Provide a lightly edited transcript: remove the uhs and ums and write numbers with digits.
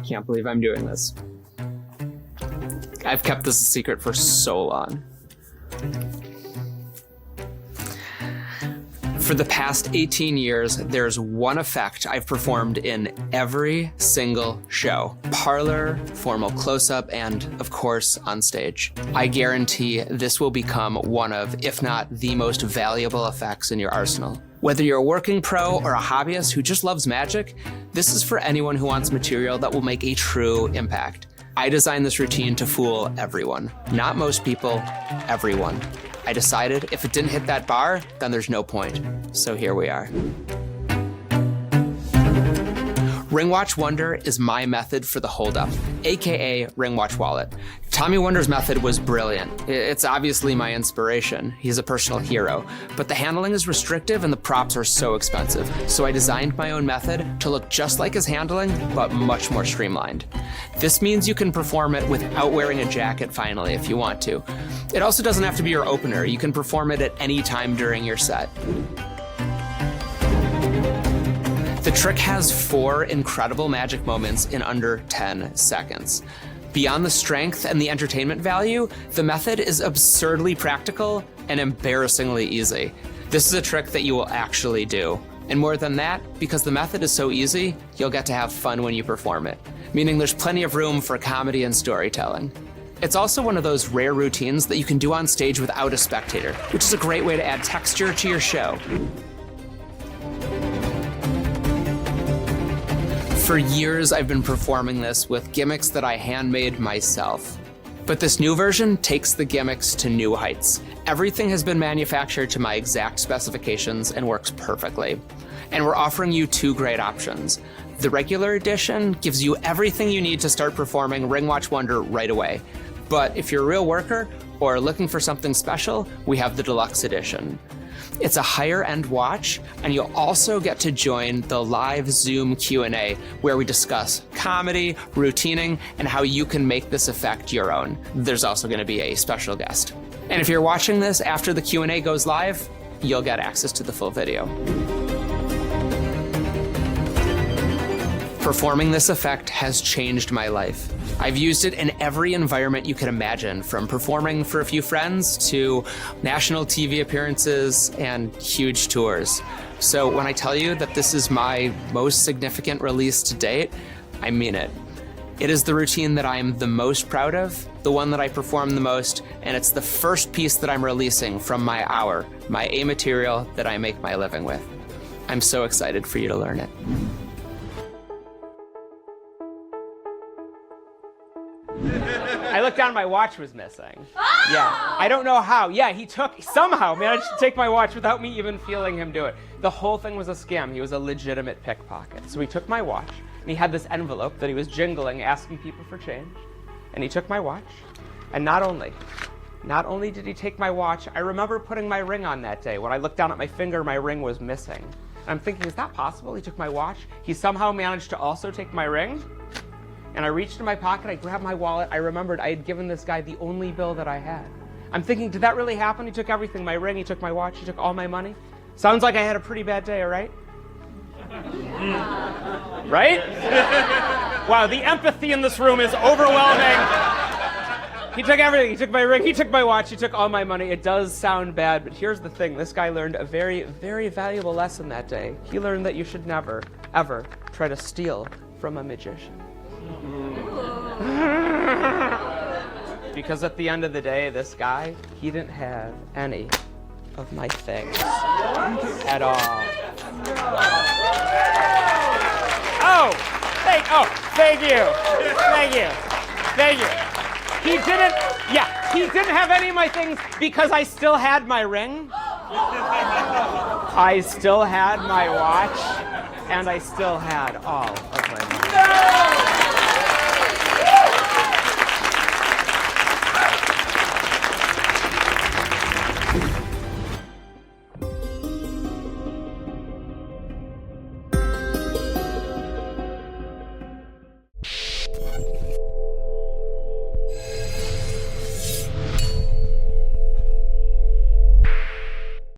Can't believe I'm doing this. I've kept this a secret for so long. For the past 18 years, there's one effect I've performed in every single show. Parlor, formal close-up, and of course, on stage. I guarantee this will become one of, if not the most valuable effects in your arsenal. Whether you're a working pro or a hobbyist who just loves magic, this is for anyone who wants material that will make a true impact. I designed this routine to fool everyone. Not most people, everyone. I decided if it didn't hit that bar, then there's no point. So here we are. Ring Watch Wonder is my method for the holdup, AKA Ring Watch Wallet. Tommy Wonder's method was brilliant. It's obviously my inspiration. He's a personal hero, but the handling is restrictive and the props are so expensive. So I designed my own method to look just like his handling, but much more streamlined. This means you can perform it without wearing a jacket finally if you want to. It also doesn't have to be your opener. You can perform it at any time during your set. The trick has 4 incredible magic moments in under 10 seconds. Beyond the strength and the entertainment value, the method is absurdly practical and embarrassingly easy. This is a trick that you will actually do. And more than that, because the method is so easy, you'll get to have fun when you perform it, meaning there's plenty of room for comedy and storytelling. It's also one of those rare routines that you can do on stage without a spectator, which is a great way to add texture to your show. For years, I've been performing this with gimmicks that I handmade myself. But this new version takes the gimmicks to new heights. Everything has been manufactured to my exact specifications and works perfectly. And we're offering you 2 great options. The regular edition gives you everything you need to start performing Ring Watch Wonder right away. But if you're a real worker or looking for something special, we have the deluxe edition. It's a higher end watch, and you'll also get to join the live Zoom Q&A where we discuss comedy, routining, and how you can make this effect your own. There's also going to be a special guest. And if you're watching this after the Q&A goes live, you'll get access to the full video. Performing this effect has changed my life. I've used it in every environment you can imagine, from performing for a few friends to national TV appearances and huge tours. So when I tell you that this is my most significant release to date, I mean it. It is the routine that I'm the most proud of, the one that I perform the most, and it's the first piece that I'm releasing from my hour, my A material that I make my living with. I'm so excited for you to learn it. I looked down, my watch was missing. Yeah, I don't know how. Yeah, he somehow managed to take my watch without me even feeling him do it. The whole thing was a scam. He was a legitimate pickpocket. So he took my watch, and he had this envelope that he was jingling, asking people for change. And he took my watch, and not only did he take my watch, I remember putting my ring on that day. When I looked down at my finger, my ring was missing. And I'm thinking, is that possible? He took my watch. He somehow managed to also take my ring. And I reached in my pocket, I grabbed my wallet, I remembered I had given this guy the only bill that I had. I'm thinking, did that really happen? He took everything, my ring, he took my watch, he took all my money. Sounds like I had a pretty bad day, all right? Right? Wow, the empathy in this room is overwhelming. He took everything, he took my ring, he took my watch, he took all my money. It does sound bad, but here's the thing. This guy learned a very, very valuable lesson that day. He learned that you should never, ever try to steal from a magician. Because at the end of the day, this guy, he didn't have any of my things at all. Thank you. He didn't have any of my things because I still had my ring. I still had my watch, and I still had all of my money. No!